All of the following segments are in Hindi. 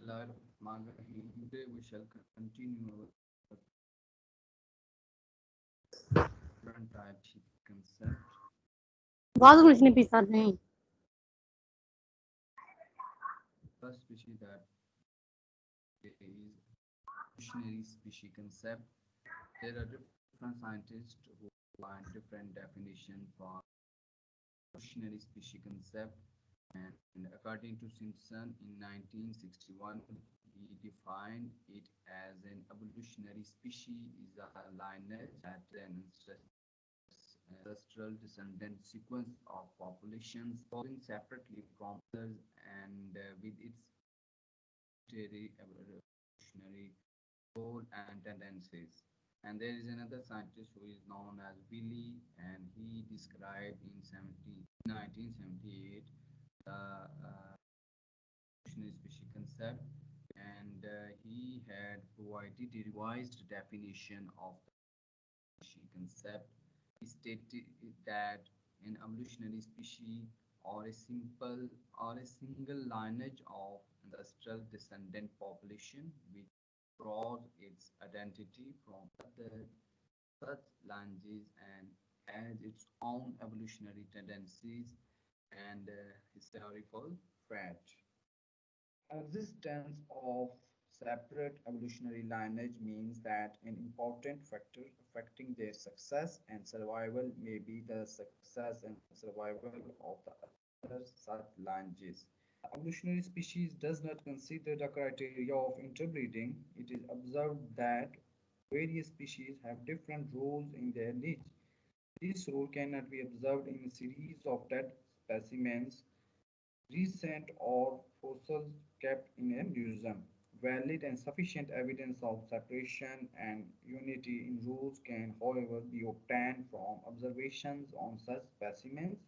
Bismillahirrahmanirrahim. Today we shall continue our different types of concept. Vazgeçin episode. First species that is evolutionary species concept. There are different scientists who find different definition for evolutionary species concept. And according to Simpson, in 1961, he defined it as an evolutionary species is a lineage that an ancestral descendant sequence of populations evolving separately from others and with its evolutionary goal and tendencies. And there is another scientist who is known as Willie, and he described in 1978 the evolutionary species concept, and he had provided a revised definition of the species concept. He stated that an evolutionary species or a simple or a single lineage of ancestral descendant population which draws its identity from other such lineages and has its own evolutionary tendencies and historical fact. Existence of separate evolutionary lineage means that an important factor affecting their success and survival may be the success and survival of the other such lineages. Evolutionary species does not consider the criteria of interbreeding. It is observed that various species have different roles in their niche. This role cannot be observed in a series of dead specimens, recent or fossils kept in a museum. Valid and sufficient evidence of separation and unity in rules can, however, be obtained from observations on such specimens.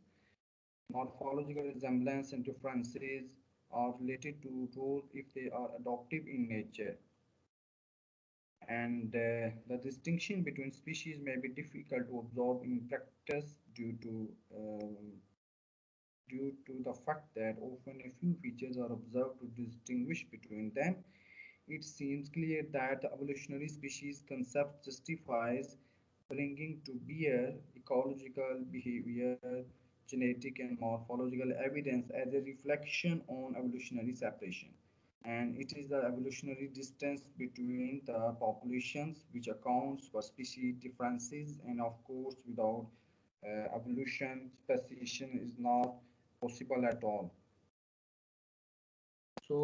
Morphological resemblance and differences are related to rules if they are adaptive in nature. And the distinction between species may be difficult to observe in practice due to the fact that often a few features are observed to distinguish between them. It seems clear that the evolutionary species concept justifies bringing to bear ecological behavior, genetic, and morphological evidence as a reflection on evolutionary separation. And it is the evolutionary distance between the populations which accounts for species differences, and of course without evolution speciation is not possible at all. सो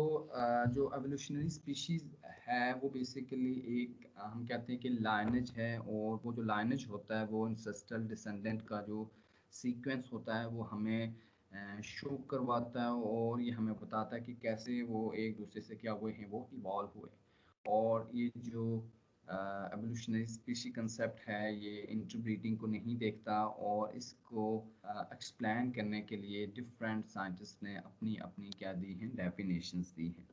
जो एवोल्यूशनरी स्पीशीज़ है वो बेसिकली एक हम कहते हैं कि लाइनेज है, और वो जो लाइनेज होता है वो इंसेस्ट्रल डिसेंडेंट का जो सीक्वेंस होता है वो हमें शो करवाता है, और ये हमें बताता है कि कैसे वो एक दूसरे से क्या हुए हैं, वो इवॉल्व हुए। और ये जो एवोल्यूशनरी स्पीशी कंसेप्ट है ये इंटरब्रीडिंग को नहीं देखता, और इसको एक्सप्लेन करने के लिए डिफरेंट साइंटिस्ट ने अपनी अपनी क्या दी हैं, डेफिनेशंस दी हैं।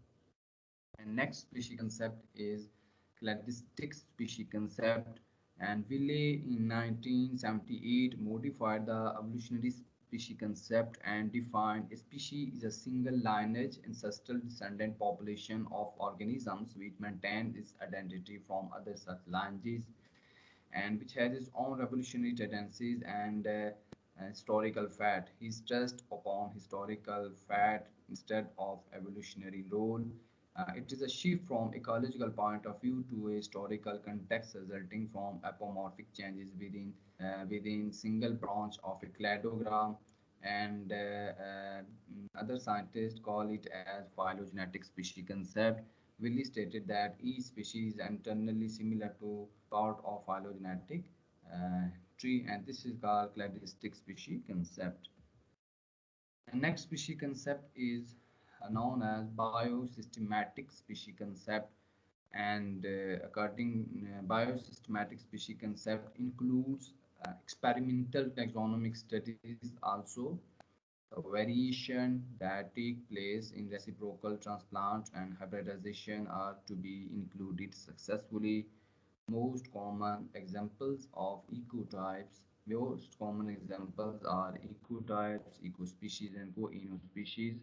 And next species concept is cladistic species concept, and Ville in 1978 modified the evolutionary species concept and defined a species is a single lineage ancestral descendant population of organisms which maintain its identity from other such lineages and which has its own revolutionary tendencies and historical fact. He stressed upon historical fact instead of evolutionary role. It is a shift from ecological point of view to a historical context resulting from apomorphic changes within single branch of a cladogram, and other scientists call it as phylogenetic species concept. Willie stated that each species is internally similar to part of phylogenetic tree, and this is called cladistic species concept. The next species concept is known as biosystematic species concept, and according biosystematic species concept includes experimental taxonomic studies also. Variation that take place in reciprocal transplant and hybridization are to be included successfully. Most common examples of ecotypes. Most common examples are ecotypes, ecospecies, and co-species.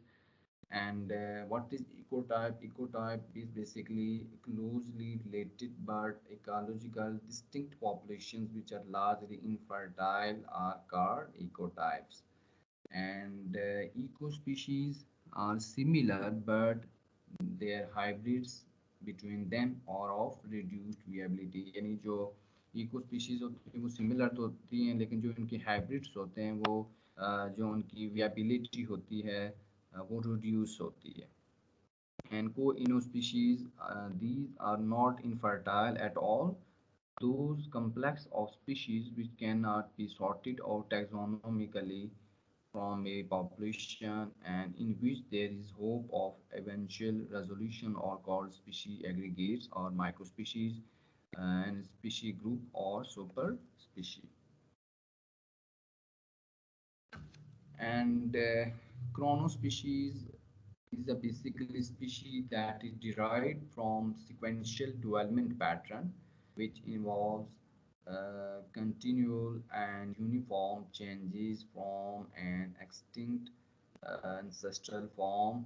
And what is ecotype? Ecotype is basically closely related but ecological distinct populations which are largely infertile are called ecotypes. And eco-species are similar but their hybrids between them are of reduced viability. यानी जो इको स्पीशीज होती हैं वो सिमिलर तो होती हैं, लेकिन जो इनके हाइब्रिड्स होते हैं वो जो उनकी वियबिलिटी होती है वो रिड्यूस होती है. And co-inospecies, these are not infertile at all. Those complex of species which cannot be sorted out taxonomically from a population and in which there is hope of eventual resolution are called species aggregates or microspecies and species group or superspecies. And chronospecies is a basically species that is derived from sequential development pattern which involves continual and uniform changes from an extinct ancestral form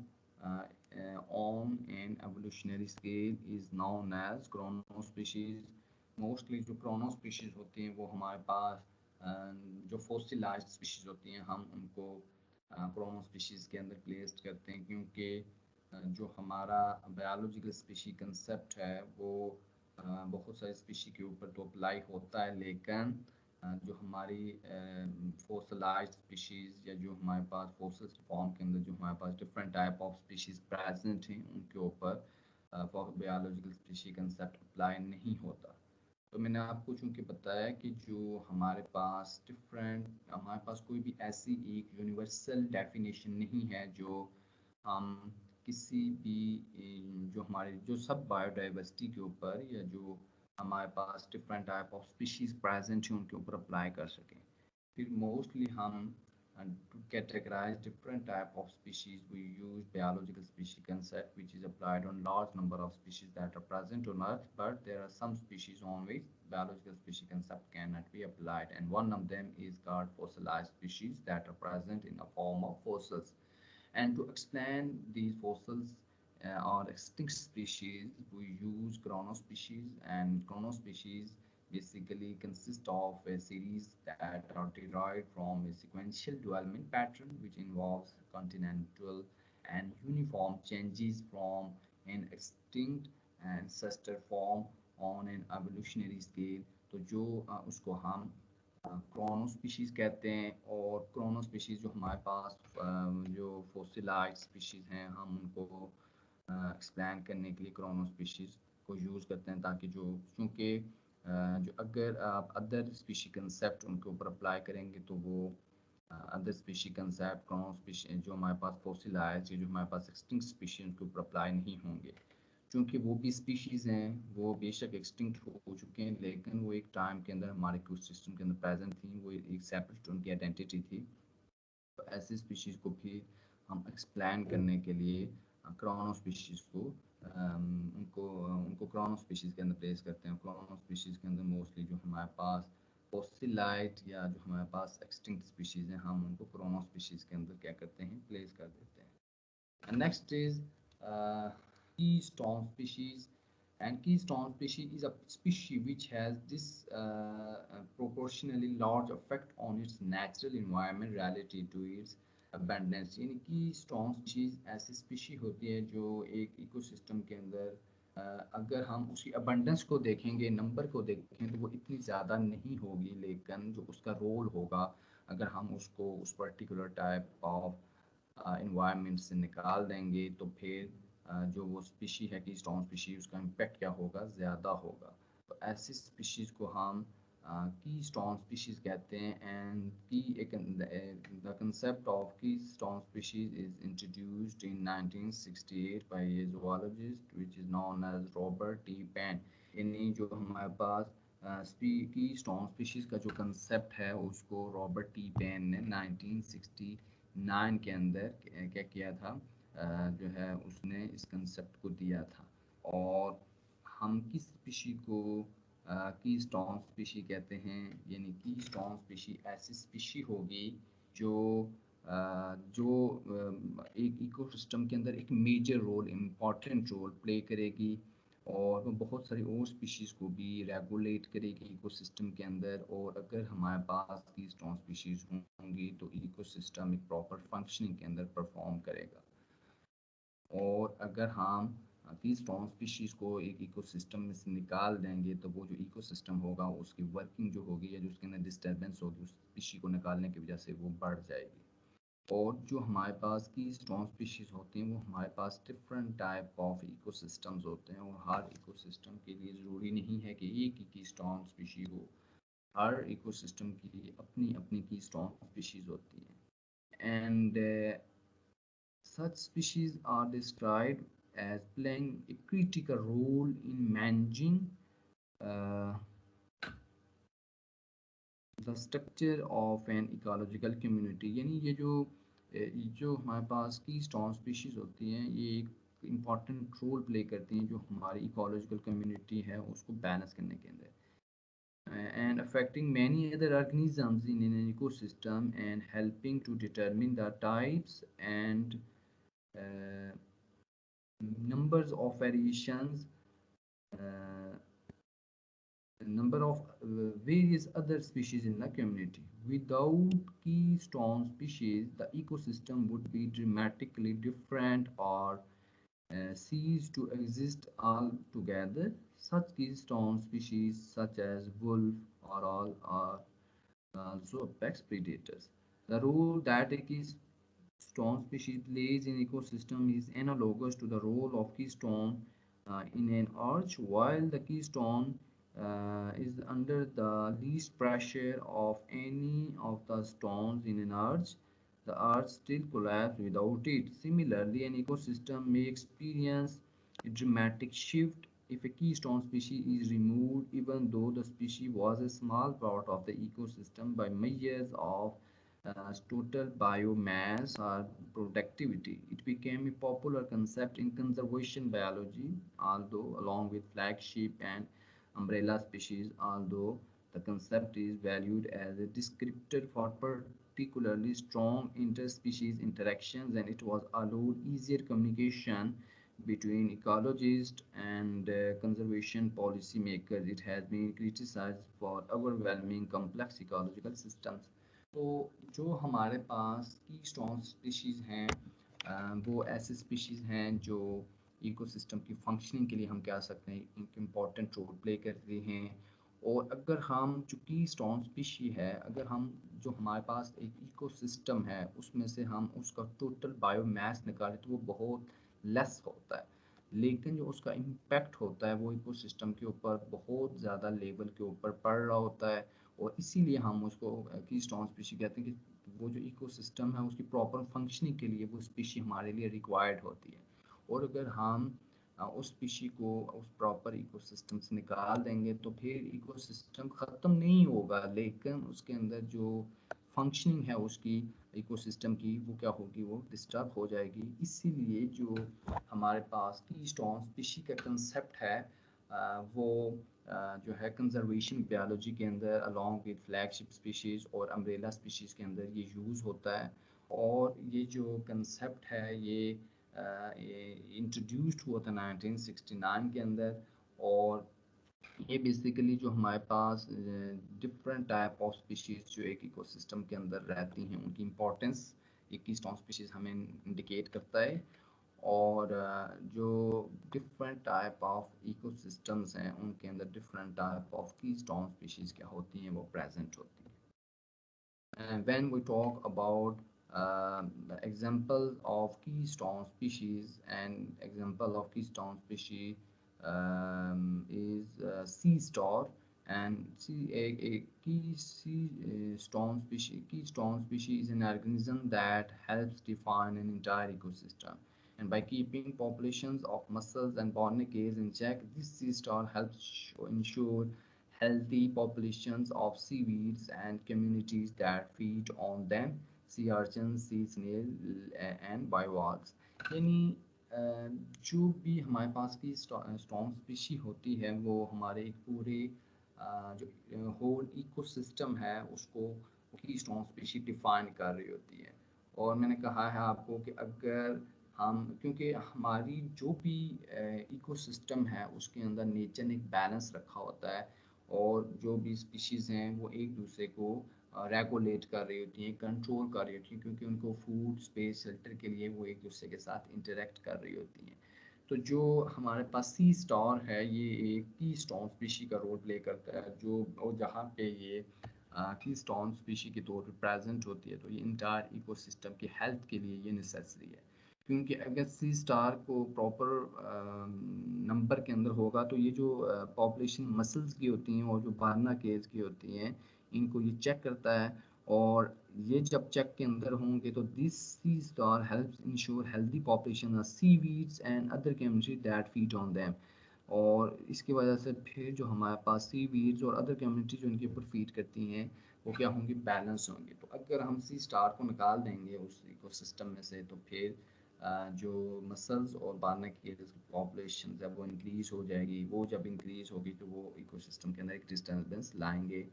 on an evolutionary scale is known as chronospecies. Mostly जो chronospecies होती हैं वो हमारे पास जो फॉसिलाइज्ड स्पीशीज होती हैं हम उनको क्रोनोस्पीशीज़ के अंदर प्लेस्ड करते हैं, क्योंकि जो हमारा बायोलॉजिकल स्पीशी कंसेप्ट है वो बहुत सारे स्पीशी के ऊपर तो अप्लाई होता है, लेकिन जो हमारी फॉसिलाइज्ड स्पीशीज़ या जो हमारे पास फॉसिल फॉर्म के अंदर जो हमारे पास different type of species present हैं उनके ऊपर बायोलॉजिकल स्पीशी कंसेप्ट अप्लाई नहीं होता. तो मैंने आपको चूँकि बताया कि जो हमारे पास कोई भी ऐसी एक यूनिवर्सल डेफिनेशन नहीं है जो हम किसी भी जो हमारे जो सब बायोडाइवर्सिटी के ऊपर या जो हमारे पास different type of species present हैं उनके ऊपर अप्लाई कर सकें. फिर मोस्टली हम to categorize different type of species, we use biological species concept, which is applied on large number of species that are present on Earth. But there are some species on which biological species concept cannot be applied, and one of them is called fossilized species that are present in a form of fossils. And to explain these fossils or extinct species, we use chronospecies, and chronospecies basically consist of a series that are derived from a sequential development pattern which involves continental and uniform changes from an extinct ancestor form on an evolutionary scale. तो जो उसको हम क्रोनोस्पीशीज़ कहते हैं, और क्रोनोस्पीशीज़ जो हमारे पास जो फोसिलाइज्ड स्पीशीज़ हैं हम उनको एक्सप्लेन करने के लिए क्रोनोस्पीशीज़ को यूज़ करते हैं, ताकि जो चूँकि जो अगर आप अदर स्पीशी कंसेप्ट उनके ऊपर अप्लाई करेंगे तो वो अदर स्पीशी कंसेप्ट क्रोनोस्पीशी जो हमारे पास फोसिलाइज्ड जो हमारे पास एक्सटिंक्ट स्पीशी उनके ऊपर अप्लाई नहीं होंगे, क्योंकि वो भी स्पीशीज़ हैं वो बेशक एक्सटिंक्ट हो चुके हैं, लेकिन वो एक टाइम के अंदर हमारे इकोसिस्टम के अंदर प्रेजेंट थी, वो एक सेपरेट उनकी आइडेंटिटी थी. तो ऐसी स्पीशीज़ को भी हम एक्सप्लेन करने के लिए क्रोनो स्पीशीज़ को उनको क्रोनो स्पीशीज़ के अंदर प्लेस करते हैं. क्रोनो स्पीशीज़ के अंदर मोस्टली जो हमारे पास फॉसिलाइट या जो हमारे पास एक्सटिंक्ट स्पीशीज़ हैं हम उनको क्रोनो स्पीशीज़ के अंदर क्या करते हैं, प्लेस कर देते हैं. And next is keystone species. And keystone species is a species which has this proportionally large effect on its natural environment relative to its abundance. यानी keystone species ऐसी species होती है जो एक ecosystem के अंदर अगर हम उसकी abundance को देखेंगे, नंबर को देखें तो वो इतनी ज़्यादा नहीं होगी, लेकिन जो उसका रोल होगा अगर हम उसको उस पर्टिकुलर टाइप ऑफ इन्वायरमेंट से निकाल देंगे तो फिर जो वो स्पीशी है की स्टोन स्पीशी उसका इम्पेक्ट क्या होगा, ज़्यादा होगा. तो ऐसी स्पीशीज़ को हम की स्टोन स्पीशीज़ कहते हैं. एंड की the concept of keystone species is introduced in 1968 by a zoologist which is known as Robert T Paine. यानी जो हमारे पास की स्टोन स्पीशीज़ का जो कंसेप्ट है उसको रॉबर्ट टी पेन ने 1969 के अंदर क्या किया था, जो है उसने इस कंसेप्ट को दिया था. और हम किस स्पीशी को की स्टोन स्पीशी कहते हैं, यानी की स्टोन स्पीशी ऐसी स्पीशी होगी जो जो एक इकोसिस्टम के अंदर एक major role, important role play करेगी, और वो बहुत सारी और स्पीशीज़ को भी रेगुलेट करेगी इकोसिस्टम के अंदर। और अगर हमारे पास की स्ट्रॉन्ग स्पीशीज़ होंगी तो इकोसिस्टम एक प्रॉपर फंक्शनिंग के अंदर परफॉर्म करेगा। और अगर हम की स्ट्रॉन्ग स्पीशीज़ को एक इकोसिस्टम में से निकाल देंगे तो वो जो इकोसिस्टम होगा उसकी वर्किंग जो होगी या जो उसके अंदर डिस्टर्बेंस होगी उस स्पीशी को निकालने की वजह से वो बढ़ जाएगी। और जो हमारे पास की स्ट्रॉन्ग स्पीशीज़ होती हैं वो हमारे पास डिफरेंट टाइप ऑफ इकोसिस्टम्स होते हैं, और हर इकोसिस्टम के लिए ज़रूरी नहीं है कि एक ही की स्ट्रॉन्ग स्पीशी हो। हर इकोसिस्टम की अपनी अपनी की स्ट्रॉन्ग स्पीशीज़ होती हैं। And such species are described as playing a critical role in managing uh, the structure of an ecological community। यानी ये जो हमारे पास की स्ट्रॉन्ग स्पीशीज़ होती हैं ये एक इम्पॉर्टेंट रोल प्ले करती हैं जो हमारी इकोलॉजिकल कम्युनिटी है उसको बैलेंस करने के अंदर, and affecting many other organisms in an ecosystem and helping to determine the types and uh, numbers of variations, uh, number of various other species in the community. Without key strong species, the ecosystem would be dramatically different or cease to exist altogether. Such keystone species such as wolf or all are also apex predators. The role that a keystone species plays in ecosystem is analogous to the role of keystone in an arch. While the keystone is under the least pressure of any of the stones in an arch, the arch still collapses without it. Similarly, an ecosystem may experience a dramatic shift if a keystone species is removed, even though the species was a small part of the ecosystem by measures of total biomass or productivity. It became a popular concept in conservation biology, although along with flagship and umbrella species, although the concept is valued as a descriptor for particularly strong interspecies interactions, and it was allowed easier communication between ecologists and conservation policymakers. It has been criticized for overwhelming complex ecological systems. तो जो हमारे पास की स्ट्रॉन्ग स्पीशीज़ हैं वो ऐसे स्पीशीज़ हैं जो इकोसिस्टम की फंक्शनिंग के लिए हम कह सकते हैं एक इम्पॉर्टेंट रोल प्ले करती हैं। और अगर हम जो की स्ट्रॉन्ग स्पीशी है, अगर हम जो हमारे पास एक इकोसिस्टम है उसमें से हम उसका टोटल बायोमास निकालें तो वो बहुत लेस होता है, लेकिन जो उसका इम्पैक्ट होता है वो इकोसिस्टम के ऊपर बहुत ज़्यादा लेवल के ऊपर पड़ रहा होता है। और इसीलिए हम उसको की स्ट्रॉन्ग स्पीशी कहते हैं कि वो जो इकोसिस्टम है उसकी प्रॉपर फंक्शनिंग के लिए वो स्पीशी हमारे लिए रिक्वायर्ड होती है। और अगर हम उस स्पीशी को उस प्रॉपर इकोसिस्टम से निकाल देंगे तो फिर इकोसिस्टम ख़त्म नहीं होगा, लेकिन उसके अंदर जो फंक्शनिंग है उसकी इकोसिस्टम की वो क्या होगी, वो डिस्टर्ब हो जाएगी। इसीलिए जो हमारे पास की स्ट्रॉन्ग स्पीशी का कंसेप्ट है वो जो है कंजर्वेशन बायोलॉजी के अंदर अलॉन्ग विद फ्लैगशिप स्पीशीज़ और अम्ब्रेला स्पीशीज़ के अंदर ये यूज़ होता है। और ये जो कंसेप्ट है ये इंट्रोड्यूस्ड हुआ था 1969 के अंदर। और ये बेसिकली जो हमारे पास डिफरेंट टाइप ऑफ स्पीशीज़ जो एक इकोसिस्टम के अंदर रहती हैं उनकी इम्पोर्टेंस एक की स्ट्रॉन्ग स्पीशीज़ हमें इंडिकेट करता है। और जो डिफरेंट टाइप ऑफ इकोसिस्टम्स हैं उनके अंदर डिफरेंट टाइप ऑफ की स्ट्रॉन्ग स्पीशीज़ क्या होती हैं वो प्रेजेंट होती हैं। And when we talk about example of keystone species, and example of keystone species is sea star. And a keystone species is an organism that helps define an entire ecosystem. And by keeping populations of mussels and barnacles in check, this sea star helps ensure healthy populations of seaweeds and communities that feed on them, sea urchins, sea snail and bivalves। यानी जो भी हमारे पास की स्ट्रॉन्ग स्पीशी होती है वो हमारे एक पूरे जो होल इकोसिस्टम है उसको की स्ट्रॉन्ग स्पीशी डिफाइन कर रही होती है। और मैंने कहा है आपको कि अगर हम, क्योंकि हमारी जो भी इकोसिस्टम है उसके अंदर नेचर ने एक बैलेंस रखा होता है, और जो भी स्पीशीज़ हैं वो एक दूसरे को रेगुलेट कर रही होती हैं, कंट्रोल कर रही होती हैं, क्योंकि उनको फूड स्पेस शेल्टर के लिए वो एक दूसरे के साथ इंटरेक्ट कर रही होती हैं। तो जो हमारे पास सी स्टार है ये एक की स्टोन स्पीशी का रोल प्ले करता है, जो और जहाँ पे ये की स्टोन स्पीशी के तौर पे प्रेजेंट होती है, तो ये इंटायर इकोसिस्टम की हेल्थ के लिए ये नेसेसरी है। क्योंकि अगर सी स्टार को प्रॉपर नंबर के अंदर होगा तो ये जो पॉपुलेशन मसल्स की होती हैं और जो बारना केज की होती हैं, इनको ये चेक करता है, और ये जब चेक के अंदर होंगे तो this sea star helps ensure healthy population of seaweeds and other community that feed on them. और इसकी वजह से फिर जो हमारे पास सीवीड्स और अदर कम्युनिटी जो इनके ऊपर फीड करती हैं वो क्या होंगी, बैलेंस होंगे। तो अगर हम सी स्टार को निकाल देंगे उस इकोसिस्टम में से तो फिर जो मसल्स और बारना की पॉपुलेशन जब वो इंक्रीज हो जाएगी, वो जब इंक्रीज होगी तो वो इकोसिस्टम के अंदर एक डिस्टर्बेंस लाएंगे।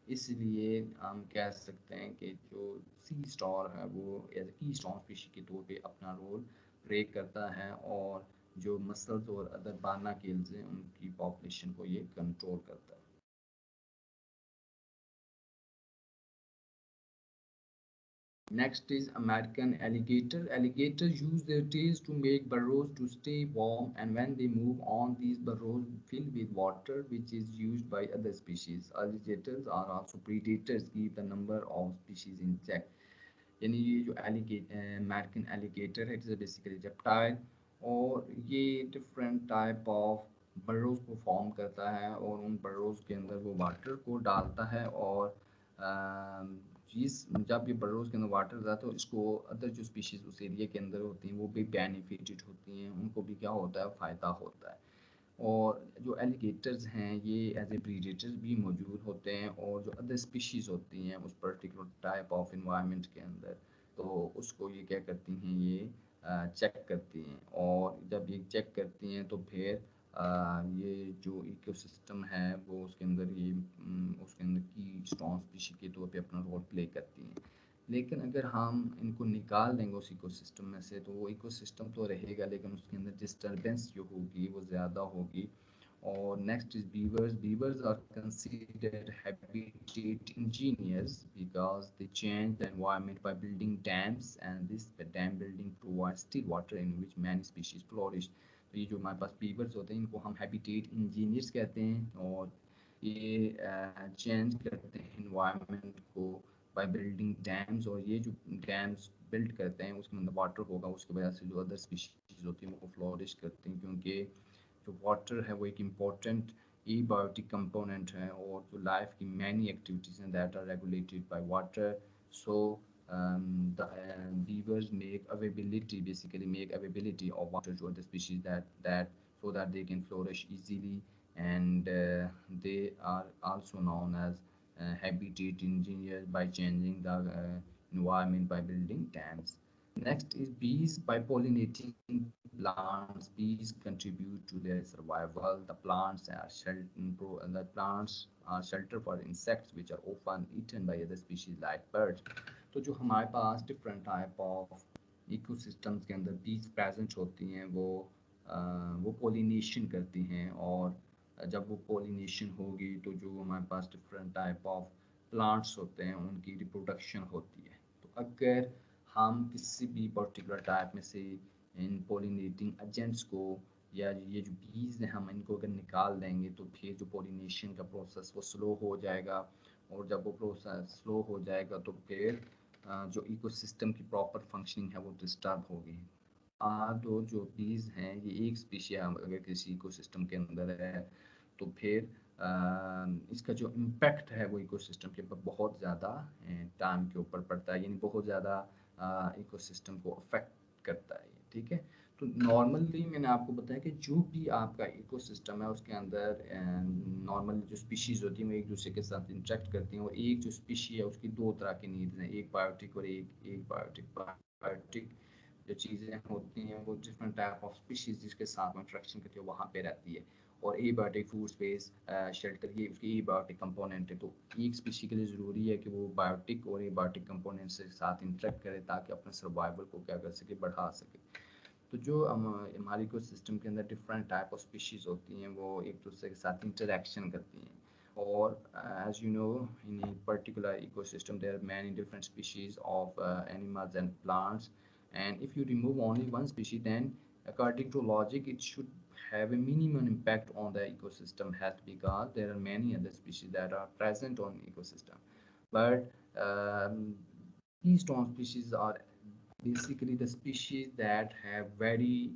इसलिए हम कह सकते हैं कि जो सी स्टार है वो एज की स्टोन स्पीशी के तौर पे अपना रोल प्ले करता है, और जो मसल्स और अदर बारना केल्स हैं उनकी पॉपुलेशन को ये कंट्रोल करता है। Next is American alligator. Alligators use their tails to make burrows to stay warm, and when they move on, these burrows fill with water, which is used by other species. Alligators are also predators, keep the number of species in check. यानी ये जो अमेरिकन एलिगेटर है, इट्स बेसिकली रेप्टाइल, और ये डिफरेंट टाइप ऑफ बर्रोज को फॉर्म करता है, और उन बर्रोज के अंदर वो वाटर को डालता है, और जिस जब ये बर्रोज के अंदर वाटर जाता है तो इसको अदर जो स्पीशीज़ उस एरिया के अंदर होती हैं वो भी बेनिफिटेड होती हैं, उनको भी क्या होता है, फ़ायदा होता है। और जो एलिगेटर्स हैं ये एज ए प्रीडेटर्स भी मौजूद होते हैं, और जो अदर स्पीशीज़ होती हैं उस पर्टिकुलर टाइप ऑफ इन्वायरमेंट के अंदर, तो उसको ये क्या करती हैं, ये चेक करती हैं, और जब ये चेक करती हैं तो फिर ये जो इकोसिस्टम है वो उसके अंदर ये उसके अंदर की स्ट्रॉन्ग स्पीशी के तौर पे अपना रोल प्ले करती हैं। लेकिन अगर हम इनको निकाल देंगे उस इकोसिस्टम में से तो वो इकोसिस्टम तो रहेगा, लेकिन उसके अंदर डिस्टर्बेंस जो होगी वो ज़्यादा होगी। और next is beavers. Beavers are considered habitat engineers because they change the environment by building dams, and this dam building provides still water in which many species flourish. तो ये जो हमारे पास बीवर्स होते हैं इनको हम हैबिटेट इंजीनियर्स कहते हैं, और ये चेंज करते हैं इन्वायरमेंट को बाय बिल्डिंग डैम्स, और ये जो डैम्स बिल्ड करते हैं उसके अंदर वाटर होगा, उसकी वजह से जो अदर स्पीशीज़ होती हैं वो फ्लोरिश करती हैं, क्योंकि जो वाटर है वो एक इम्पॉर्टेंट एबायोटिक कंपोनेंट है, और जो लाइफ की मैनी एक्टिविटीज़ हैं that are regulated by water. So the beavers make availability of water to other species that so that they can flourish easily, and they are also known as habitat engineers by changing the environment by building dams. Next is bees. By pollinating plants, bees contribute to their survival. The plants are shelter for insects which are often eaten by other species like birds. तो जो हमारे पास डिफरेंट टाइप ऑफ इकोसिस्टम्स के अंदर बीज प्रेजेंट होती हैं वो पोलिनेशन करती हैं, और जब वो पोलिनेशन होगी तो जो हमारे पास डिफरेंट टाइप ऑफ प्लांट्स होते हैं उनकी रिप्रोडक्शन होती है। तो अगर हम किसी भी पर्टिकुलर टाइप में से इन पोलिनेटिंग एजेंट्स को, या ये जो बीज हैं हम इनको अगर निकाल देंगे तो फिर जो पोलिनेशन का प्रोसेस वो स्लो हो जाएगा, और जब वो प्रोसेस स्लो हो जाएगा तो फिर जो इकोसिस्टम की प्रॉपर फंक्शनिंग है वो डिस्टर्ब होगी। दो जो बीज हैं ये एक स्पीशी अगर किसी इकोसिस्टम के अंदर है तो फिर इसका जो इम्पैक्ट है वो इकोसिस्टम के ऊपर बहुत ज़्यादा टाइम के ऊपर पड़ता है, यानी बहुत ज़्यादा इकोसिस्टम को अफेक्ट करता है, ठीक है। तो नॉर्मली मैंने आपको बताया कि जो भी आपका इकोसिस्टम है उसके अंदर नॉर्मल जो स्पीशीज़ होती हैं वो एक दूसरे के साथ इंटरेक्ट करती हैं, और एक जो स्पीशी है उसकी दो तरह की नीड्स हैं, एक बायोटिक और एक एक बायोटिक। जो चीज़ें होती हैं वो डिफरेंट टाइप ऑफ स्पीशीज जिसके साथ इंट्रैक्शन करती है वहाँ पे रहती है। और एबायोटिक फूड स्पेस शेल्टर ये उसकी एबायोटिक कंपोनेंट है। तो एक स्पीशी के लिए ज़रूरी है कि वो बायोटिक और एबायोटिक कंपोनेंट से साथ इंटरेक्ट करे ताकि अपने सर्वाइवल को क्या कर सके, बढ़ा सके। तो जो हमारे इको सिस्टम के अंदर डिफरेंट टाइप ऑफ स्पीशीज़ होती हैं वो एक दूसरे के साथ इंटरेक्शन करती हैं। और as you know in a particular ecosystem there are many different species of animals and plants, and if you remove only one species then according to logic it should have a minimum impact on the ecosystem health because there are many other species that are present on ecosystem. But keystone species are basically the species that have very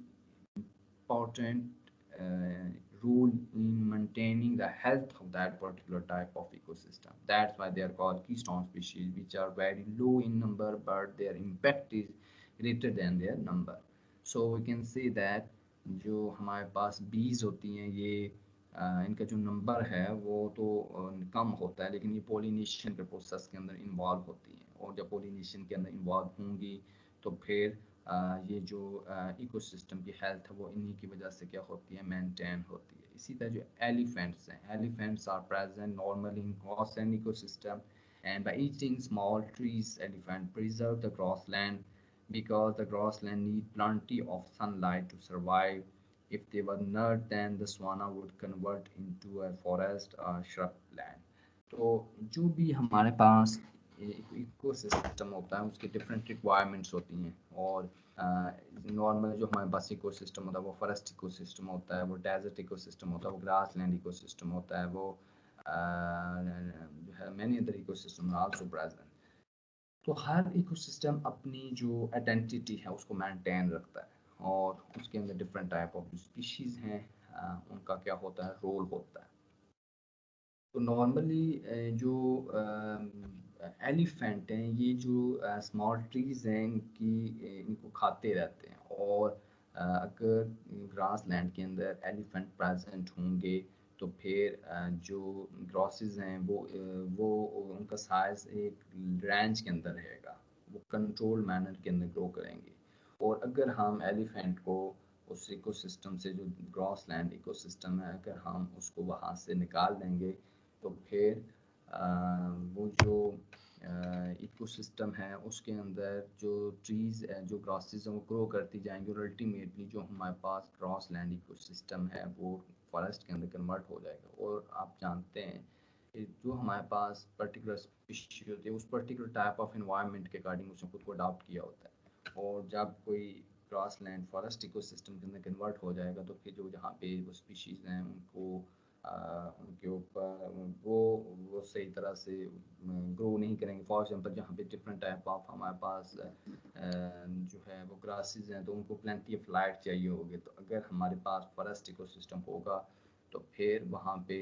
important uh, role in maintaining the health of that particular type of ecosystem. That's why they are called keystone species, which are very low in number, but their impact is greater than their number. So we can say that जो हमारे पास बीज होती हैं ये इनका जो नंबर है वो तो कम होता है, लेकिन ये पोलिनेशन के प्रोसेस के अंदर इन्वॉल्व होती हैं, और जब पोलिनेशन के अंदर इन्वॉल्व होंगी तो फिर ये जो इकोसिस्टम की हेल्थ है वो इन्हीं की वजह से क्या होती है, मेंटेन होती है। इसी तरह जो एलिफेंट्स हैं, elephants are present normally in grassland ecosystem and by eating small trees elephant preserve the grassland because the grassland need plenty of sunlight to survive. If they were not then the savanna would convert into a forest or shrubland. तो जो भी हमारे पास इको सिस्टम होता है उसके डिफरेंट रिक्वायरमेंट्स होती हैं। और नॉर्मल जो हमारे पास इको सिस्टम होता है वो फॉरेस्ट इको सिस्टम होता है, वो डेजर्ट इको सिस्टम होता है, वो ग्रास लैंड इको सिस्टम होता है, वो जो है many other eco system also present. तो हर इको सिस्टम अपनी जो आइडेंटिटी है उसको मेंटेन रखता है, और उसके अंदर डिफरेंट टाइप ऑफ जो स्पीशीज़ हैं उनका क्या होता है, रोल होता है। तो नॉर्मली जो एलिफेंट हैं ये जो स्मॉल ट्रीज़ हैं इनको खाते रहते हैं। और अगर ग्रास लैंड के अंदर एलिफेंट प्रेजेंट होंगे तो फिर जो ग्रॉसेस हैं वो उनका साइज एक रेंज के अंदर रहेगा, वो कंट्रोल मैनर के अंदर ग्रो करेंगे। और अगर हम एलिफेंट को उस इकोसिस्टम से, जो ग्रॉस लैंड इकोसिस्टम है, अगर हम उसको वहाँ से निकाल देंगे तो फिर वो जो इकोसिस्टम है उसके अंदर जो ट्रीज़ जो ग्रासेस हैं वो ग्रो करती जाएंगी, और अल्टीमेटली जो हमारे पास ग्रॉस लैंड इकोसिस्टम है वो फॉरेस्ट के अंदर कन्वर्ट हो जाएगा। और आप जानते हैं कि जो हमारे पास पर्टिकुलर स्पीशीज होती है उस पर्टिकुलर टाइप ऑफ इन्वायरमेंट के अकॉर्डिंग उसने खुद को अडॉप्ट किया होता है। और जब कोई ग्रास लैंड फॉरेस्ट इकोसिस्टम के अंदर कन्वर्ट हो जाएगा तो फिर जो जहाँ पे वो स्पीशीज़ हैं उनको उनके ऊपर वो सही तरह से ग्रो नहीं करेंगे। फॉर एग्जांपल जहाँ पे डिफरेंट टाइप ऑफ हमारे पास जो है वो ग्रासेस हैं तो उनको प्लेंटी ऑफ लाइट चाहिए होगी। तो अगर हमारे पास फॉरेस्ट इकोसिस्टम होगा तो फिर वहाँ पे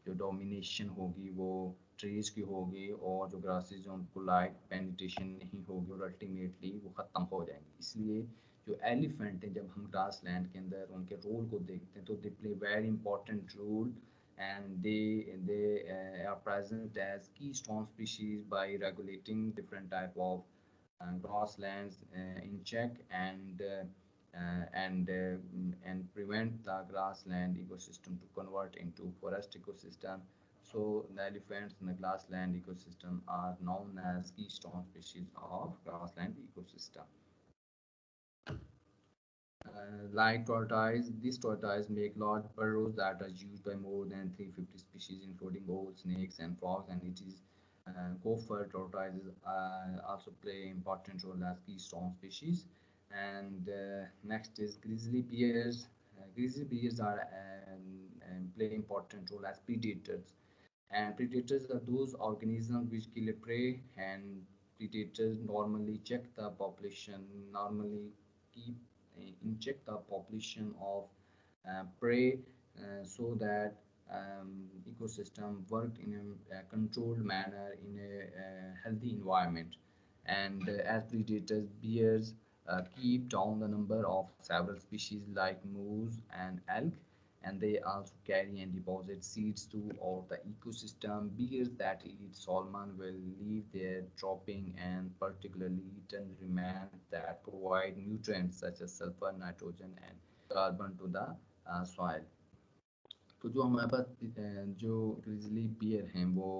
जो डोमिनेशन होगी वो ट्रीज़ की होगी, और जो ग्रासेस हैं उनको लाइट पेनिट्रेशन नहीं होगी और अल्टीमेटली वो ख़त्म हो जाएंगी। इसलिए जो एलिफेंट हैं जब हम ग्रास लैंड के अंदर उनके रोल को देखते हैं तो they play very important role, and they are present as keystone species by regulating different type of grasslands in check, and prevent the grassland ecosystem to convert into forest ecosystem. So the elephants in the grassland ecosystem are known as keystone species of grassland ecosystem. Like tortoise, these tortoise make large burrows that are used by more than 350 species, including owls, snakes, and frogs. And it is gopher tortoises also play important role as keystone species. And next is grizzly bears. Grizzly bears are play important role as predators. And predators are those organisms which kill a prey, and predators normally check the population, normally keep in check the population of prey so that ecosystem worked in a controlled manner in a healthy environment. And as predators, bears keep down the number of several species like moose and elk, and they also carry and deposit seeds throughout the ecosystem. Bears that eat salmon will leave their dropping and particularly eaten remains that provide nutrients such as sulfur, nitrogen, and carbon to the soil. तो जो हमारे पास जो ग्रिजली बियर हैं वो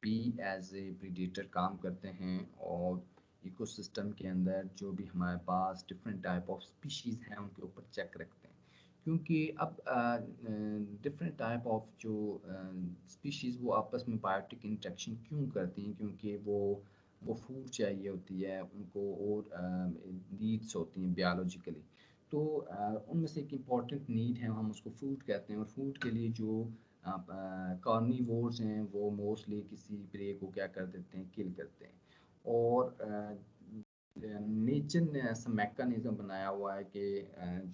भी एज ए प्रीडेटर काम करते हैं, और इकोसिस्टम के अंदर जो भी हमारे पास डिफरेंट टाइप ऑफ स्पीशीज़ हैं उनके ऊपर चेक रखते हैं। क्योंकि अब डिफरेंट टाइप ऑफ जो स्पीशीज़ वो आपस में बायोटिक इंटरेक्शन क्यों करती हैं, क्योंकि वो फूड चाहिए होती है उनको, और नीड्स होती हैं बियोलॉजिकली। तो उनमें से एक इम्पॉर्टेंट नीड है, हम उसको फूड कहते हैं, और फूड के लिए जो कार्निवोर्स हैं वो मोस्टली किसी प्रे को क्या कर देते हैं, किल करते हैं। और नेचर ने ऐसा मैकेनिज्म बनाया हुआ है कि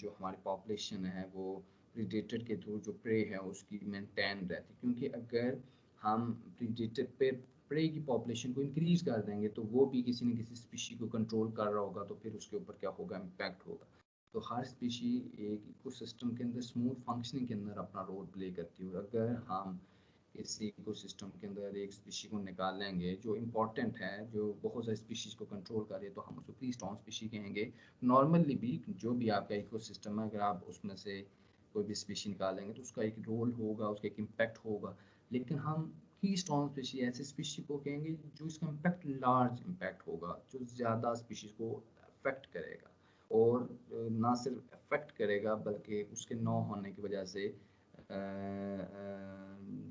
जो हमारी पॉपुलेशन है वो प्रीडेटर के थ्रू जो प्रे है उसकी मेंटेन रहती है। क्योंकि अगर हम प्रीडेटर पे प्रे की पॉपुलेशन को इंक्रीज कर देंगे तो वो भी किसी न किसी स्पीशी को कंट्रोल कर रहा होगा, तो फिर उसके ऊपर क्या होगा, इम्पैक्ट होगा। तो हर स्पीशी एक इकोसिस्टम के अंदर स्मूथ फंक्शनिंग के अंदर अपना रोल प्ले करती है, और अगर हम इस इकोसिस्टम के अंदर एक स्पीशी को निकाल लेंगे जो इम्पोर्टेंट है, जो बहुत सारी स्पीशीज़ को कंट्रोल करे, तो हम उसको कीस्टोन स्पीशी कहेंगे। नॉर्मली भी जो भी आपका इकोसिस्टम है, अगर आप उसमें से कोई भी स्पीशी निकालेंगे तो उसका एक रोल होगा, उसका एक इम्पैक्ट होगा। लेकिन हम कीस्टोन स्पीशी ऐसे स्पीशी को कहेंगे जो इसका इम्पैक्ट लार्ज इम्पैक्ट होगा, जो ज़्यादा स्पीशीज़ को अफेक्ट करेगा, और ना सिर्फ अफेक्ट करेगा बल्कि उसके न होने की वजह से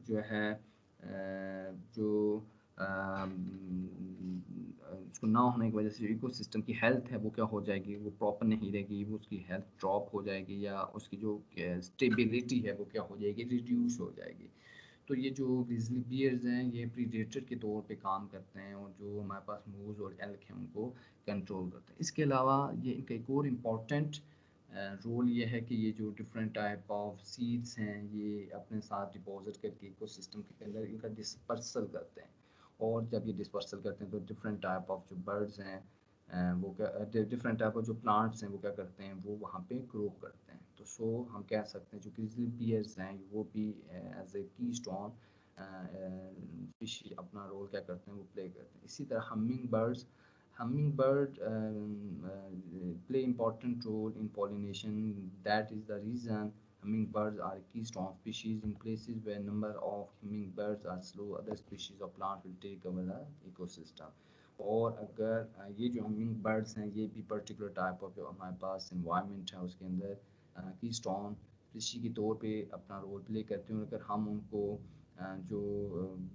जो है जो उसको ना होने की वजह से इकोसिस्टम की हेल्थ है वो क्या हो जाएगी, वो प्रॉपर नहीं रहेगी, वो उसकी हेल्थ ड्रॉप हो जाएगी, या उसकी जो स्टेबिलिटी है वो क्या हो जाएगी, रिड्यूस हो जाएगी। तो ये जो ग्रिजली बियर्स हैं ये प्रीडेटर के तौर पे काम करते हैं, और जो हमारे पास मूज और एल्क हैं उनको कंट्रोल करते हैं। इसके अलावा ये इनका एक और इम्पॉर्टेंट रोल ये है कि ये जो डिफरेंट टाइप ऑफ सीड्स हैं ये अपने साथ डिपॉजिट करके इकोसिस्टम के अंदर इनका डिस्पर्सल करते हैं, और जब ये डिस्पर्सल करते हैं तो डिफरेंट टाइप ऑफ जो बर्ड्स हैं वो क्या डिफरेंट टाइप ऑफ जो प्लांट्स हैं वो क्या करते हैं, वो वहाँ पे ग्रो करते हैं। तो सो हम कह सकते हैं जो ग्रिजली बियर्स हैं वो भी एज ए की स्टोन स्पीशी अपना रोल क्या करते हैं, वो प्ले करते हैं। इसी तरह hummingbird play important role in pollination. That is the reason hummingbirds are a keystone species. In places where number of hummingbirds are slow, other species of plant will take over the ecosystem. और अगर ये जो हमिंग बर्ड्स हैं ये भी पर्टिकुलर टाइप ऑफ जो हमारे पास इन्वायरमेंट है उसके अंदर की स्टोन कृषि के तौर पे अपना रोल प्ले करते हैं। अगर हम उनको जो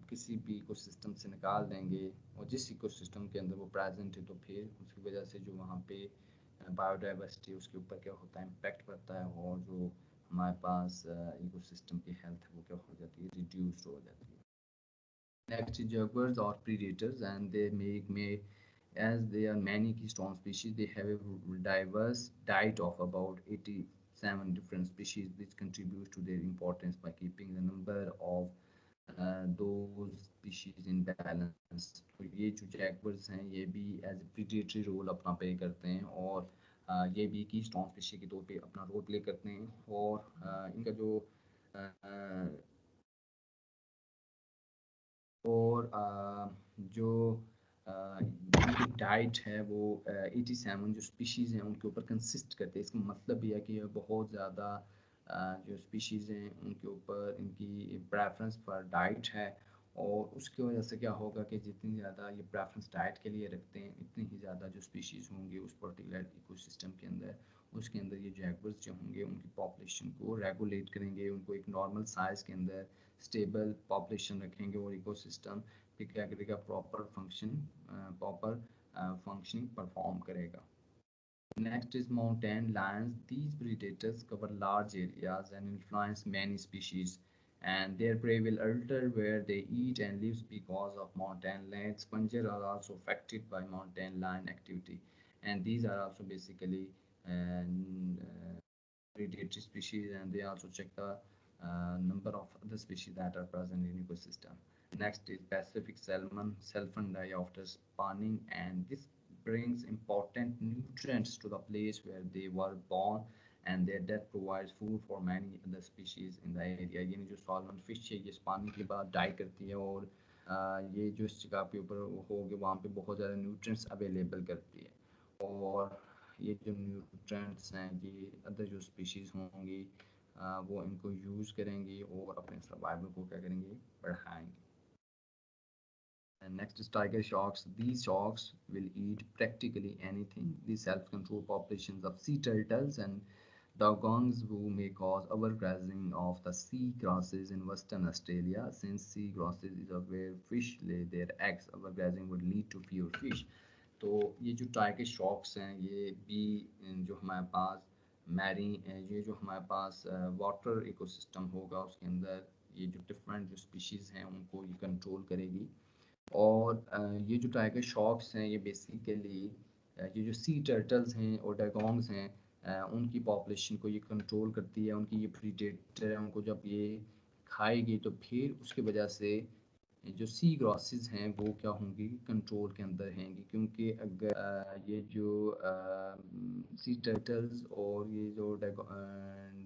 किसी भी इकोसिस्टम से निकाल देंगे और जिस इकोसिस्टम के अंदर वो प्रेजेंट है, तो फिर उसकी वजह से जो वहाँ पे बायोडाइवर्सिटी उसके ऊपर क्या होता है, इम्पैक्ट पड़ता है, और जो हमारे पास इकोसिस्टम की हेल्थ है वो क्या हो जाती है, रिड्यूस्ड हो जाती है। Next is jaguars or predators, and they make as there are many keystone species, they have a diverse diet of about 87 different species, which contributes to their importance by keeping the number of those species in balance. तो ये जो jaguars हैं ये भी as a predatory role अपना प्ले करते हैं, और ये भी keystone species के तौर पे अपना रोल प्ले करते हैं, और इनका जो और जो इनकी डाइट है वो 87 जो स्पीशीज़ हैं उनके ऊपर कंसिस्ट करते हैं। इसका मतलब ये है कि ये बहुत ज़्यादा जो स्पीशीज़ हैं उनके ऊपर इनकी प्रेफरेंस पर डाइट है, और उसकी वजह से क्या होगा कि जितनी ज़्यादा ये प्रेफरेंस डाइट के लिए रखते हैं इतनी ही ज़्यादा जो स्पीशीज़ होंगे उस पर्टिकुलर इकोसिस्टम के अंदर, उसके अंदर ये जैगवर्स जो होंगे उनकी पॉपुलेशन को रेगुलेट करेंगे, उनको एक नॉर्मल साइज़ के अंदर स्टेबल पॉपुलेशन रखेंगे, और इकोसिस्टम फिर क्या करेगा, प्रॉपर फंक्शनिंग परफॉर्म करेगा। Next is mountain lions. These predators cover large areas and influence many species, and their prey will alter where they eat and live because of mountain lions. Spongers are also affected by mountain lion activity, and these are also basically predatory species, and they also check the number of other species that are present in ecosystem. Next is Pacific salmon. Salmon die after spawning, and this brings important nutrients to the place where they were born, and their death provides food for many other species in the area। यानी जो सॉल्मन फिश है ये इस पानी के बाद डाई करती है और ये जो इस जगह के ऊपर होगी वहाँ पे बहुत ज़्यादा न्यूट्रिएंट्स अवेलेबल करती है और ये जो न्यूट्रिएंट्स हैं ये अदर जो स्पीशीज़ होंगी वो इनको यूज़ करेंगी और अपने सर्वाइवल को क्या करेंगे, बढ़ाएंगे। And next is tiger sharks. These sharks will eat practically anything. These self-controlled populations of sea turtles and dugongs who may cause overgrazing of the sea grasses in Western Australia. Since sea grasses is where fish lay their eggs, overgrazing would lead to fewer fish. तो ये जो टाइगर शॉक्स हैं ये भी जो हमारे पास मैरी ये जो हमारे पास वाटर इकोसिस्टम होगा उसके अंदर ये जो डिफरेंट जो स्पीशीज़ हैं उनको ये कंट्रोल करेगी। और ये जो टाइगर शॉर्क्स हैं ये बेसिकली ये जो सी टर्टल्स हैं और डगोंग्स हैं उनकी पॉपुलेशन को ये कंट्रोल करती है। उनकी ये प्रीडेटर है, उनको जब ये खाएगी तो फिर उसकी वजह से जो सी ग्रॉसेस हैं वो क्या होंगी, कंट्रोल के अंदर रहेंगी। क्योंकि अगर ये जो सी टर्टल्स और ये जो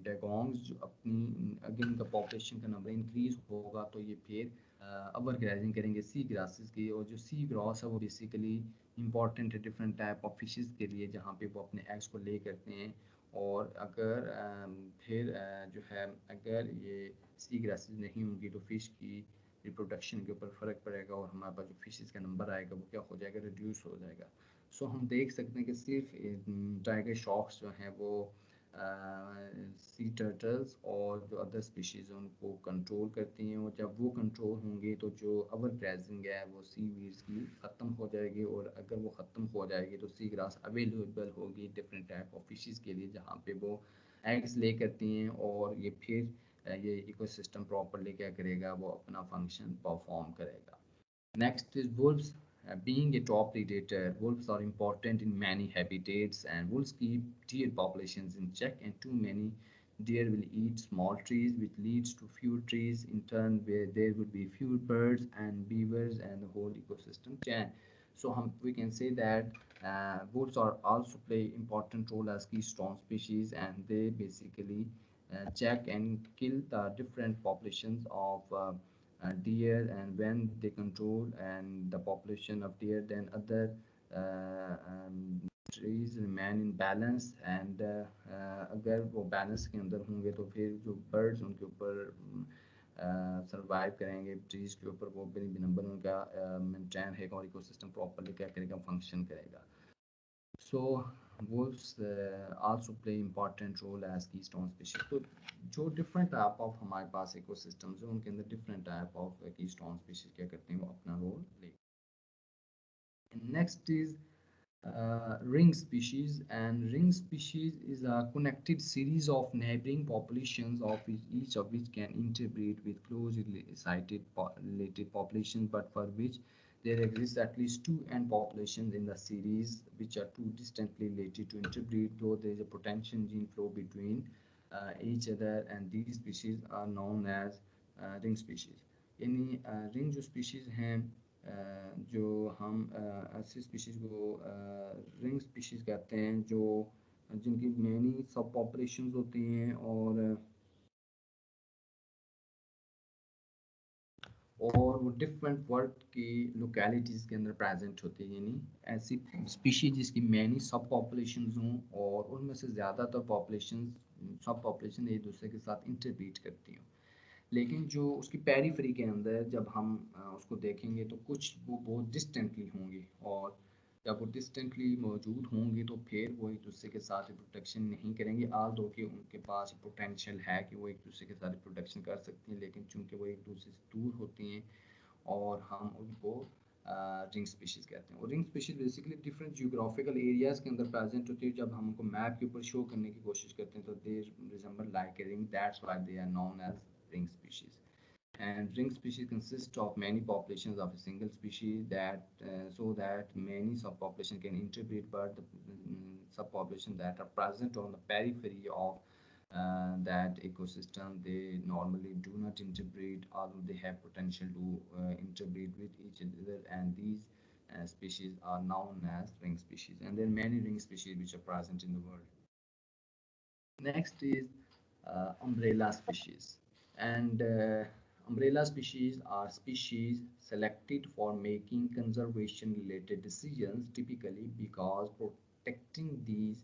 डेगोंग्स जो अपनी अगर इनका पॉपुलेशन का नंबर इंक्रीज होगा तो ये फिर अवर ग्रेजिंग करेंगे सी ग्रासेस की। और जो सी ग्रास है वो बेसिकली इंपॉर्टेंट है डिफरेंट टाइप ऑफ फिशेस के लिए जहाँ पे वो अपने एग्स को ले करते हैं। और अगर फिर जो है अगर ये सी ग्रासेस नहीं होंगी तो फिश की रिप्रोडक्शन के ऊपर फ़र्क पड़ेगा और हमारे पास जो फिशेस का नंबर आएगा वो क्या हो जाएगा, रिड्यूस हो जाएगा। सो हम देख सकते हैं कि सिर्फ टाइगर शॉक्स जो हैं वो सी टर्टल्स और जो अदर स्पीशीज़ हैं उनको कंट्रोल करती हैं और जब वो कंट्रोल होंगे तो जो अवर ग्रेजिंग है वो सी वीड्स की ख़त्म हो जाएगी। और अगर वो ख़त्म हो जाएगी तो सी ग्रास अवेलेबल होगी डिफरेंट टाइप ऑफ फिशेस के लिए जहाँ पे वो एग्स ले करती हैं और ये फिर ये इकोसिस्टम प्रॉपरली क्या करेगा, वो अपना फंक्शन परफॉर्म करेगा। Next is wolves. Being a top predator, wolves are important in many habitats, and wolves keep deer populations in check. And too many deer will eat small trees, which leads to fewer trees. In turn, where there would be fewer birds and beavers, and the whole ecosystem change. So we can say that wolves are also play important role as keystone species, and they basically check and kill the different populations of deer, and when they control and the population of deer then other trees remain in balance। and अगर वो बैलेंस के अंदर होंगे तो फिर जो बर्ड्स उनके ऊपर सर्वाइव करेंगे ट्रीज के ऊपर, वो भी नंबर उनका मेंटेन रहेगा और इकोसिस्टम प्रॉपरली क्या करेगा, फंक्शन करेगा। So wolves also play important role as keystone species। तो जो different type of हमारे पास ecosystems हैं उनके अंदर different type of keystone species क्या करते हैं, वो अपना role ले। Next is ring species, and ring species is a connected series of neighboring populations of each of which can interbreed with closely sighted related populations, but for which there exists at least two end populations in the series which are too distantly related to interbreed, though there is a potential gene flow between each other, and these species are known as ring species। यानी रिंग जो स्पीशीज़ हैं जो हम ऐसी स्पीशीज़ को रिंग स्पीशीज़ कहते हैं जो जिनकी मैनी सब पॉपुलेशंस होती हैं और वो डिफरेंट वर्ल्ड की लोकेलिटीज़ के अंदर प्रेजेंट होती है। यानी ऐसी स्पीशीज जिसकी मैनी सब पॉपुलेशंस हों और उनमें से ज़्यादातर पॉपुलेशन सब पॉपुलेशन एक दूसरे के साथ इंटरब्रीड करती हों। लेकिन जो उसकी पेरीफेरी के अंदर जब हम उसको देखेंगे तो कुछ वो बहुत डिस्टेंटली होंगी और जब वो डिस्टेंटली मौजूद होंगी तो फिर वो एक दूसरे के साथ रिप्रोडक्शन नहीं करेंगी। आल दो कि उनके पास पोटेंशियल है कि वो एक दूसरे के साथ रिप्रोडक्शन कर सकती हैं, लेकिन चूंकि वो एक दूसरे से दूर होती हैं और हम उनको रिंग स्पीशीज़ कहते हैं। और ring species basically different geographical areas के अंदर प्रेजेंट होती है। जब हम उनको मैप के ऊपर शो करने की कोशिश करते हैं तो they resemble like a ring, that's why they are known as ring species। And ring species consist of many populations of a single species that so that many subpopulation can interbreed, but the subpopulation that are present on the periphery of that ecosystem they normally do not interbreed, although they have potential to interbreed with each other, and these species are known as ring species, and there are many ring species which are present in the world। Next is umbrella species. And umbrella species are species selected for making conservation related decisions, typically because protecting these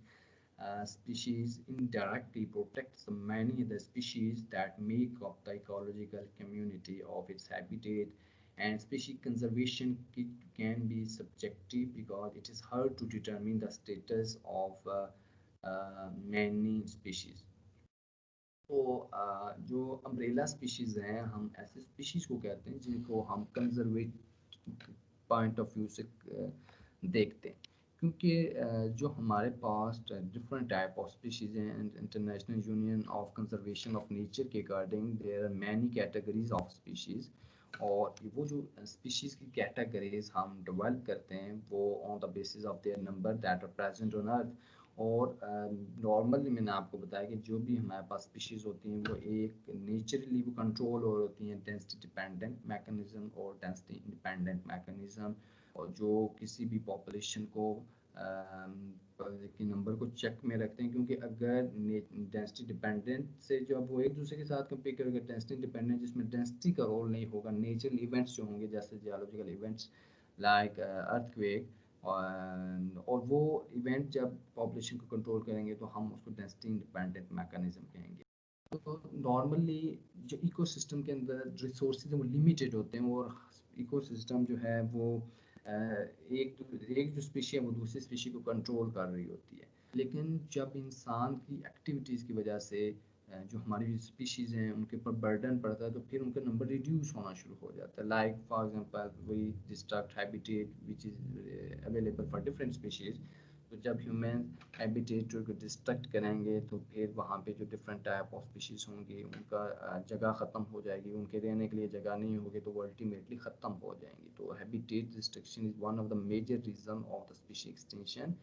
species indirectly protects the many other species that make up the ecological community of its habitat. And species conservation can be subjective because it is hard to determine the status of many species. तो जो अम्ब्रेला स्पीशीज़ हैं हम ऐसे स्पीशीज़ को कहते हैं जिनको हम कंजर्वेट पॉइंट ऑफ व्यू से देखते हैं, क्योंकि जो हमारे पास डिफरेंट टाइप ऑफ स्पीशीज़ हैं international union of conservation of nature के according there are many categories of species. और वो जो स्पीशीज़ की कैटेगरीज हम डेवलप करते हैं वो on the basis of their number that are present on earth. और नॉर्मली मैंने आपको बताया कि जो भी हमारे पास स्पीशीज़ होती हैं वो एक नेचुरली वो कंट्रोल हो होती हैं डेंसिटी डिपेंडेंट मैकेनिज़्म और डेंसिटी इंडिपेंडेंट मैकेनिज़्म। और जो किसी भी पॉपुलेशन को के नंबर को चेक में रखते हैं, क्योंकि अगर डेंसिटी डिपेंडेंट से जब वो एक दूसरे के साथ कंपेयर करेंगे डेंसिटी डिपेंडेंट जिसमें डेंसिटी का रोल नहीं होगा, नेचुरल इवेंट्स जो होंगे जैसे जियोलॉजिकल इवेंट्स लाइक अर्थक्वेक, और वो इवेंट जब पॉपुलेशन को कंट्रोल करेंगे तो हम उसको डेंसिटी इंडिपेंडेंट मैकेनिज्म कहेंगे। तो नॉर्मली जो इकोसिस्टम के अंदर रिसोर्सेज वो लिमिटेड होते हैं और इकोसिस्टम जो है वो एक जो स्पीशी है वो दूसरी स्पीशी को कंट्रोल कर रही होती है। लेकिन जब इंसान की एक्टिविटीज़ की वजह से जो हमारी स्पीशीज़ हैं उनके ऊपर बर्डन पड़ता है तो फिर उनका नंबर रिड्यूस होना शुरू हो जाता है। Like for example we destruct habitat which is available for different species. तो जब ह्यूमन हैबिटेट को डिस्ट्रक्ट करेंगे तो फिर वहाँ पे जो डिफरेंट टाइप ऑफ स्पीशीज़ होंगी उनका जगह ख़त्म हो जाएगी, उनके रहने के लिए जगह नहीं होगी तो वो अल्टीमेटली ख़त्म हो जाएंगी। तो habitat destruction is one of the major reason of the species extinction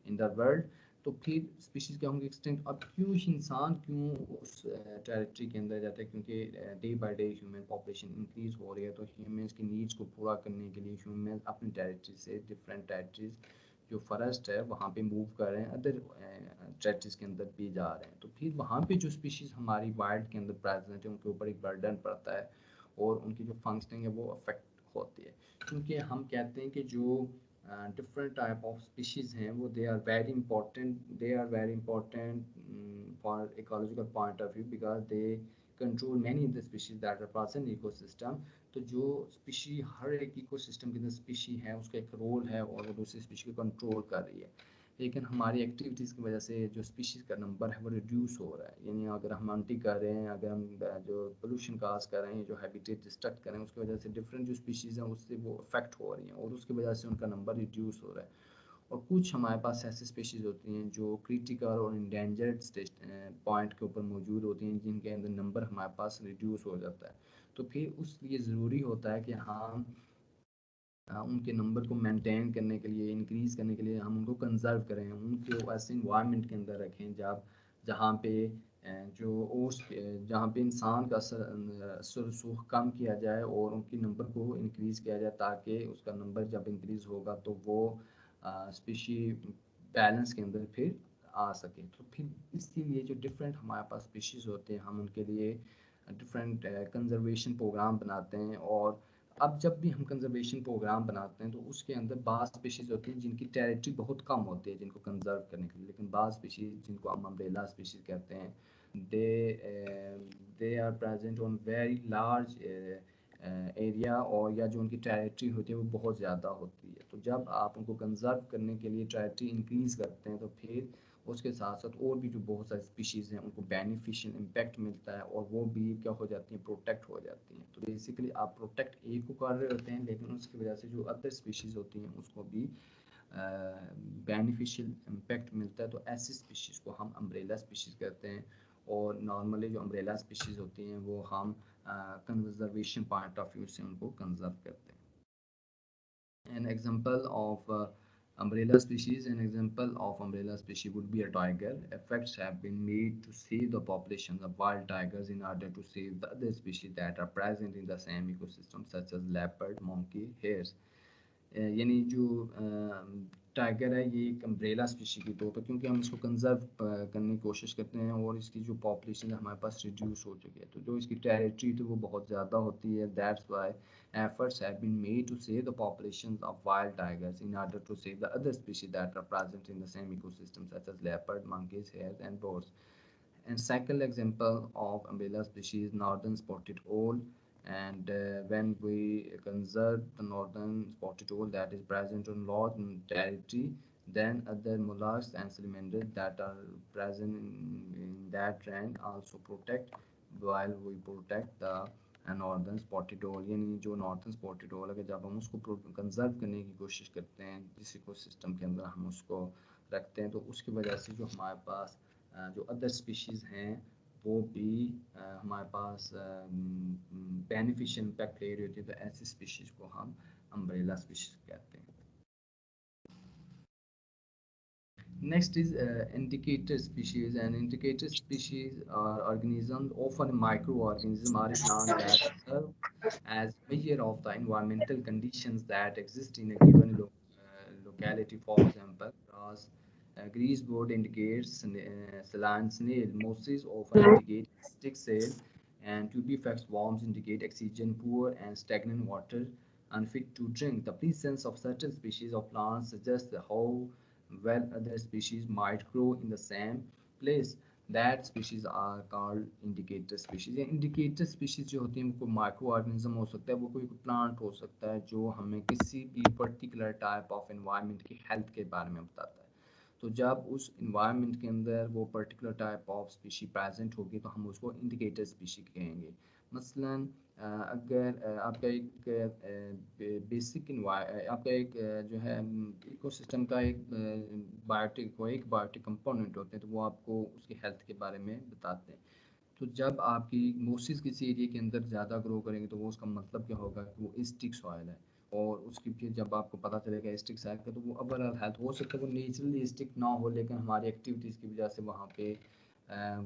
in the world. तो फिर स्पीशीज़ क्या होंगे एक्सटेंट। अब क्यों इंसान क्यों उस टेरिटरी के अंदर जाता है, क्योंकि day by day human population increase हो रही है तो ह्यूमंस की नीड्स को पूरा करने के लिए ह्यूमन अपनी टेरिटरी से डिफरेंट टेरिटरीज जो फॉरेस्ट है वहाँ पे मूव कर रहे हैं, अदर टेरिटरीज के अंदर भी जा रहे हैं। तो फिर वहाँ पे जो स्पीशीज़ हमारी वाइल्ड के अंदर प्रेजेंट है उनके ऊपर एक बर्डन पड़ता है और उनकी जो फंक्शनिंग है वो अफेक्ट होती है। क्योंकि हम कहते हैं कि जो different type of species हैं वो they are very important for ecological point of view because they control many of the species that are present in ecosystem। तो जो स्पीशी हर एक इकोसिस्टम के अंदर स्पीशी है उसका एक रोल है और वो दूसरी स्पीशी को कंट्रोल कर रही है। लेकिन हमारी एक्टिविटीज़ की वजह से जो स्पीशीज़ का नंबर है वो रिड्यूस हो रहा है। यानी अगर हम हंटिंग कर रहे हैं, अगर हम जो पोल्यूशन काज कर रहे हैं, जो हैबिटेट डिस्ट्रक्ट कर रहे हैं उसकी वजह से डिफरेंट जो स्पीशीज़ हैं उससे वो अफेक्ट हो रही हैं और उसकी वजह से उनका नंबर रिड्यूस हो रहा है। और कुछ हमारे पास ऐसी स्पीशीज़ होती हैं जो क्रिटिकल और इंडेंजर्ड पॉइंट के ऊपर मौजूद होती हैं जिनके अंदर नंबर हमारे पास रिड्यूस हो जाता है। तो फिर उस लिए ज़रूरी होता है कि हाँ उनके नंबर को मेंटेन करने के लिए इंक्रीज़ करने के लिए हम उनको कंजर्व करें, उनको ऐसे इन्वायरमेंट के अंदर रखें जहाँ पे जो ओस जहाँ पे इंसान का असर रसूख कम किया जाए और उनकी नंबर को इंक्रीज़ किया जाए ताकि उसका नंबर जब इंक्रीज़ होगा तो वो स्पीशी बैलेंस के अंदर फिर आ सके। तो फिर इसके लिए जो डिफरेंट हमारे पास स्पीशीज़ होते हैं हम उनके लिए डिफरेंट कंजर्वेशन प्रोग्राम बनाते हैं। और अब जब भी हम कंजर्वेशन प्रोग्राम बनाते हैं तो उसके अंदर बाज़ स्पीशीज़ होती हैं जिनकी टेरिटरी बहुत कम होती है जिनको कंजर्व करने के लिए, लेकिन बाज़ स्पीशीज़ जिनको हम अम्ब्रेला स्पीशीज़ कहते हैं they are present on very large area, और या जो उनकी टेरिटरी होती है वो बहुत ज़्यादा होती है। तो जब आप उनको कंजर्व करने के लिए टेरिटरी इंक्रीज़ करते हैं तो फिर उसके साथ साथ और भी जो बहुत सारी स्पीशीज़ हैं उनको बेनिफिशियल इम्पैक्ट मिलता है और वो भी क्या हो जाती हैं प्रोटेक्ट हो जाती हैं। तो बेसिकली आप प्रोटेक्ट एक को कर रहे होते हैं लेकिन उसकी वजह से जो अदर स्पीशीज़ होती हैं उसको भी बेनिफिशियल इम्पैक्ट मिलता है। तो ऐसी स्पीशीज़ को हम अम्ब्रेला स्पीशीज़ कहते हैं। और नॉर्मली जो अम्ब्रेला स्पीशीज़ होती हैं वो हम कंजर्वेशन पॉइंट ऑफ व्यू से उनको कंजर्व करते हैं। An example of an example of umbrella species would be a tiger. Efforts have been made to save the populations of wild tigers in order to save the other species that are present in the same ecosystem, such as leopard, monkey, hares। यानी जो टाइगर है ये एक अम्ब्रेला स्पीशी के तौर पर, क्योंकि हम इसको कंजर्व करने की कोशिश करते हैं और इसकी जो पॉपुलेशन है हमारे पास रिड्यूस हो चुकी है, तो जो इसकी टेरिटरी थी वो बहुत ज़्यादा होती है। That's why efforts have been made to save the populations of wild tigers in order to save the other species that are present in the same ecosystem, such as leopard, monkeys, hares, and boars. And second example of umbrella species, northern spotted owl. And when we conserve the northern spotted owl that is present on northern territory, then other mollusks and salamanders that are present in that range also protect, while we protect the northern spotted ओल। यानी जो नॉर्दर्न स्पॉटेड ओल है, जब हम उसको कंजर्व करने की कोशिश करते हैं जिस इको सिस्टम के अंदर हम उसको रखते हैं, तो उसकी वजह से जो हमारे पास जो अदर स्पीशीज़ हैं वो भी हमारे पास बेनिफिशियल इम्पैक्ट ले रही होती है, तो ऐसी स्पीशीज़ को हम अम्ब्रेला स्पीशीज़ कहते हैं। Next is indicator species. And indicator species are organisms, often microorganisms, are plant that serve as measure of the environmental conditions that exist in a given locality. For example, grass, greaseboard indicates saline snail, mosses often indicate stick sail, and tubifax worms indicate oxygen poor and stagnant water unfit to drink. The presence of certain species of plants suggests how well other species might grow in the same place. That species are called indicator species. Indicator species जो होती हैं वो कोई माइक्रो ऑर्गेनिज्म हो सकता है, वो कोई प्लांट हो सकता है जो हमें किसी भी पर्टिकुलर टाइप ऑफ एनवायरनमेंट की हेल्थ के बारे में बताता है। तो जब उस इन्वायरमेंट के अंदर वो particular type of species present होगी तो हम उसको इंडिकेटर स्पीशी कहेंगे। मसलन अगर आपका एक बेसिक आपका एक जो है इकोसिस्टम का एक बायोटिक कंपोनेंट होते हैं, तो वो आपको उसकी हेल्थ के बारे में बताते हैं। तो जब आपकी मोसिस किसी एरिया के अंदर ज़्यादा ग्रो करेंगे तो वो उसका मतलब क्या होगा कि वो स्टिक सॉइल है, और उसकी फिर जब आपको पता चलेगा स्टिक सॉइल का, तो वो ओवरऑल हेल्थ हो सकता है वो नेचुरली स्टिक ना हो, लेकिन हमारी एक्टिविटीज़ की वजह से वहाँ पे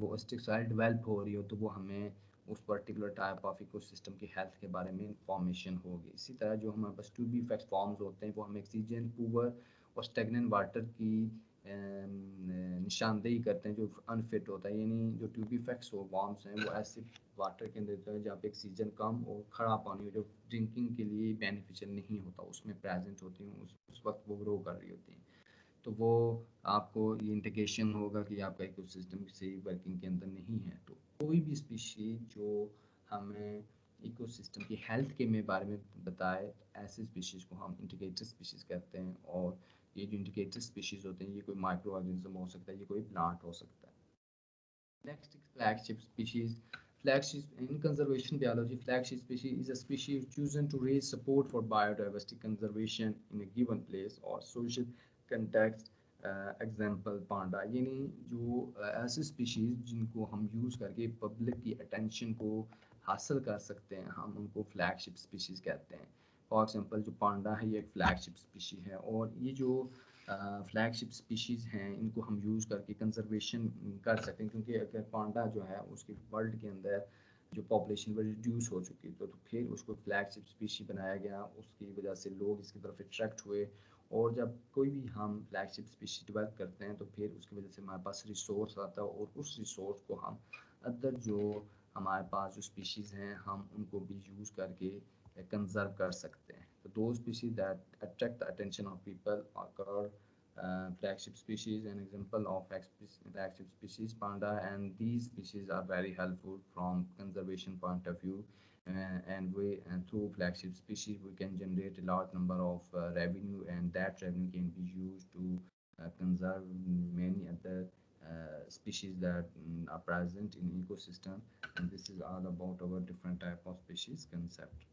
वो स्टिक सॉइल डेवलप हो रही हो, तो वो हमें उस पर्टिकुलर टाइप ऑफ इकोसिस्टम की हेल्थ के बारे में इंफॉर्मेशन होगी। इसी तरह जो हमारे पास टू बी इफेक्ट फॉर्म्स होते हैं वो हमें ऑक्सीजन पुअर और स्टेगनेंट वाटर की निशानदेही करते हैं जो अनफिट होता है। यानी जो ट्यूबीफैक्स हो वॉर्म्स हैं वो ऐसे वाटर के अंदर होता है जहाँ पे ऑक्सीजन कम और खड़ा पानी हो जो ड्रिंकिंग के लिए बेनिफिशियल नहीं होता उसमें प्रेजेंट होती हैं, उस वक्त वो ग्रो कर रही होती हैं। तो वो आपको ये इंडिकेशन होगा कि आपका इकोसिस्टम सही वर्किंग के अंदर नहीं है। तो कोई भी स्पीशीज जो हमें इकोसिस्टम की हेल्थ के में बारे में बताए, तो ऐसे स्पीशीज़ को हम इंडिकेटर स्पीशीज़ कहते हैं। और ये जो इंडिकेटर स्पीशीज़ होते हैं ये कोई माइक्रो ऑर्गेनिज्म हो सकता है, ये कोई प्लांट हो सकता है। Next is flagship species. Flagship in conservation biology, flagship species is a species chosen to raise support for biodiversity conservation in a given place or social context. Example panda, यानी जो ऐसे स्पीशीज़ जिनको हम यूज़ करके पब्लिक की अटेंशन को हासिल कर सकते हैं, हम उनको फ्लैगशिप स्पीशीज़ कहते हैं। फॉर एग्जांपल जो पांडा है ये एक फ्लैगशिप स्पीशी है, और ये जो फ्लैगशिप स्पीशीज़ हैं इनको हम यूज़ करके कंजर्वेशन कर सकते हैं, क्योंकि अगर पांडा जो है उसकी वर्ल्ड के अंदर जो पॉपुलेशन वो रिड्यूस हो चुकी है, तो फिर उसको फ्लैगशिप स्पीशी बनाया गया, उसकी वजह से लोग इसकी तरफ अट्रैक्ट हुए। और जब कोई भी हम फ्लैगशिप स्पीशी डेवलप करते हैं तो फिर उसकी वजह से हमारे पास रिसोर्स आता है, और उस रिसोर्स को हम अदर जो हमारे पास जो स्पीशीज़ हैं हम उनको भी यूज़ करके कंजर्व कर सकते हैं। तो दो species that attract the attention of people are called flagship species. An example of flagship species panda, and these species are very helpful from conservation point of view. And through flagship species we can generate a large number of revenue, and that revenue can be used to conserve many other species that are present in ecosystem. And this is all about our different type of species concept.